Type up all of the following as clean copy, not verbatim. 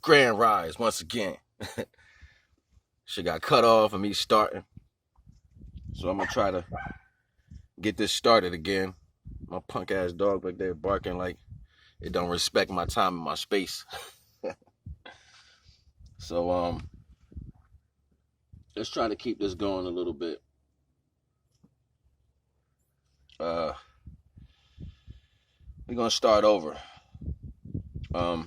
Grand Rise once again. Shit got cut off of me starting. So I'm gonna try to get this started again. My punk ass dog back there barking like it don't respect my time and my space. So let's try to keep this going a little bit. We're gonna start over. I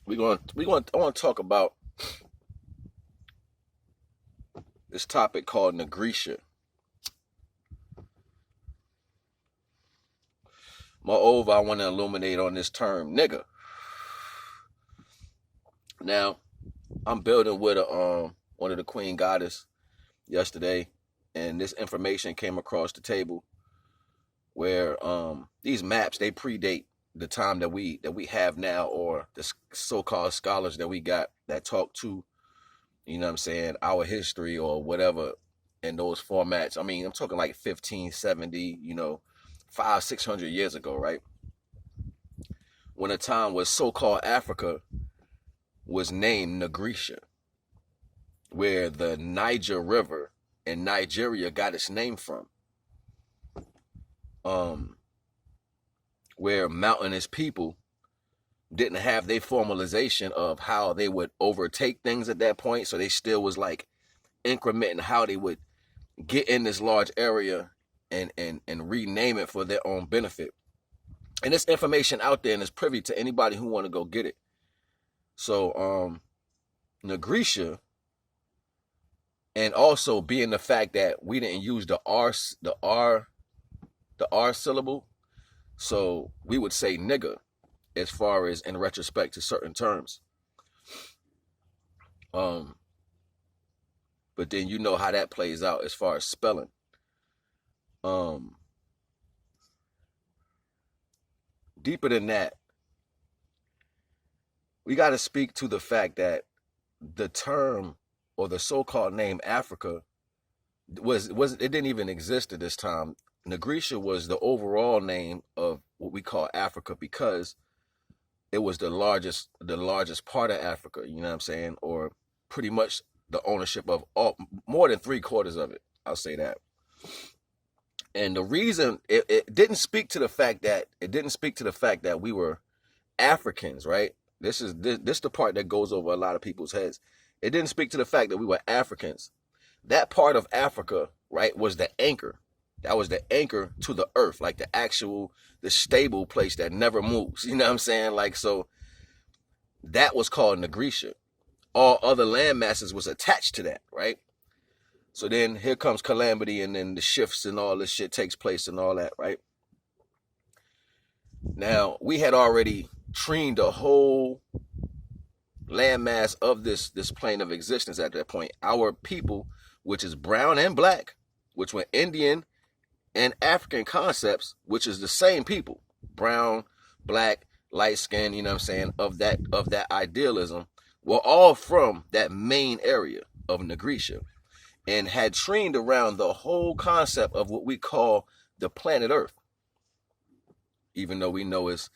want to talk about this topic called Nigritcia. Moreover, I want to illuminate on this term, nigga. Now, I'm building with one of the Queen Goddess yesterday, and this information came across the table where these maps, they predate the time that we have now, or the so-called scholars that we got that talk to, you know what I'm saying, our history or whatever in those formats. I mean, I'm talking like 1570, 500-600 years ago, right? When a time was so-called Africa was named Nigritcia, where the Niger River in Nigeria got its name from. Where mountainous people didn't have their formalization of how they would overtake things at that point, so they still was like incrementing how they would get in this large area and rename it for their own benefit. And this information out there and is privy to anybody who want to go get it. So Nigritcia, and also being the fact that we didn't use the R syllable, so we would say nigga as far as in retrospect to certain terms. But then you know how that plays out as far as spelling. Deeper than that, we got to speak to the fact that the term or the so-called name Africa it didn't even exist at this time. Nigritcia was the overall name of what we call Africa because it was the largest part of Africa, you know what I'm saying? Or pretty much the ownership of more than 3/4 of it. I'll say that. And the reason it didn't speak to the fact that we were Africans, right? This the part that goes over a lot of people's heads. It didn't speak to the fact that we were Africans. That part of Africa, right, was the anchor. That was the anchor to the earth, like the stable place that never moves. You know what I'm saying? Like, so that was called Nigritcia. All other land masses was attached to that, right? So then here comes calamity, and then the shifts and all this shit takes place and all that, right? Now, we had already trained the whole landmass of this plane of existence at that point. Our people, which is brown and black, which were Indian and African concepts, which is the same people, brown, black, light skin, you know what I'm saying, of that idealism, were all from that main area of Nigritcia and had trained around the whole concept of what we call the planet Earth. Even though we know it's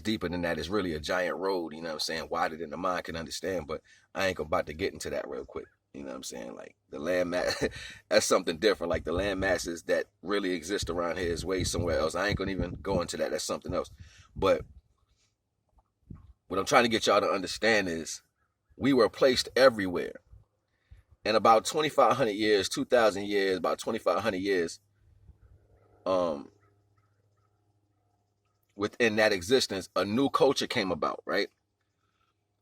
deeper than that, it's really a giant road, you know what I'm saying, wider than the mind can understand, but I ain't about to get into that real quick. You know what I'm saying? Like the land mass, that's something different. Like the land masses that really exist around here is way somewhere else. I ain't gonna even go into that. That's something else. But what I'm trying to get y'all to understand is we were placed everywhere. And about 2,500 years, 2,000 years, about 2,500 years, within that existence, a new culture came about, right?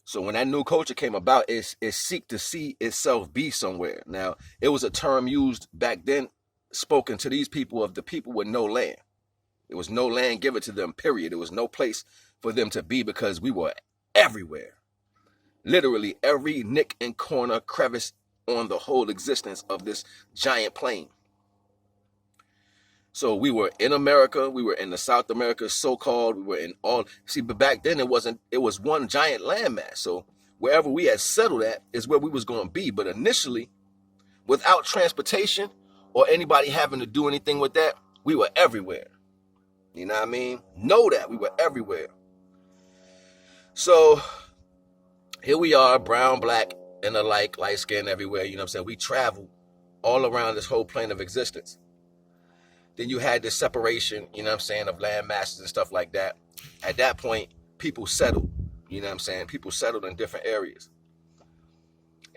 So when that new culture came about, it seek to see itself be somewhere. Now, it was a term used back then, spoken to these people of the people with no land. There was no land given to them, period. There was no place for them to be because we were everywhere. Literally every nick and corner, crevice on the whole existence of this giant plane. So we were in America, we were in the South America, so-called, we were in all, see, but back then it was one giant landmass. So wherever we had settled at is where we was going to be. But initially, without transportation or anybody having to do anything with that, we were everywhere. You know what I mean? Know that we were everywhere. So here we are, brown, black, and alike, light skin everywhere, you know what I'm saying? We travel all around this whole plane of existence. Then you had this separation, you know what I'm saying, of land masses and stuff like that. At that point, people settled, you know what I'm saying? People settled in different areas.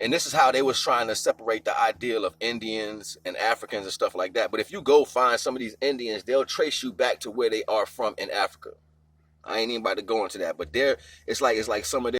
And this is how they was trying to separate the ideal of Indians and Africans and stuff like that. But if you go find some of these Indians, they'll trace you back to where they are from in Africa. I ain't even about to go into that, but it's like some of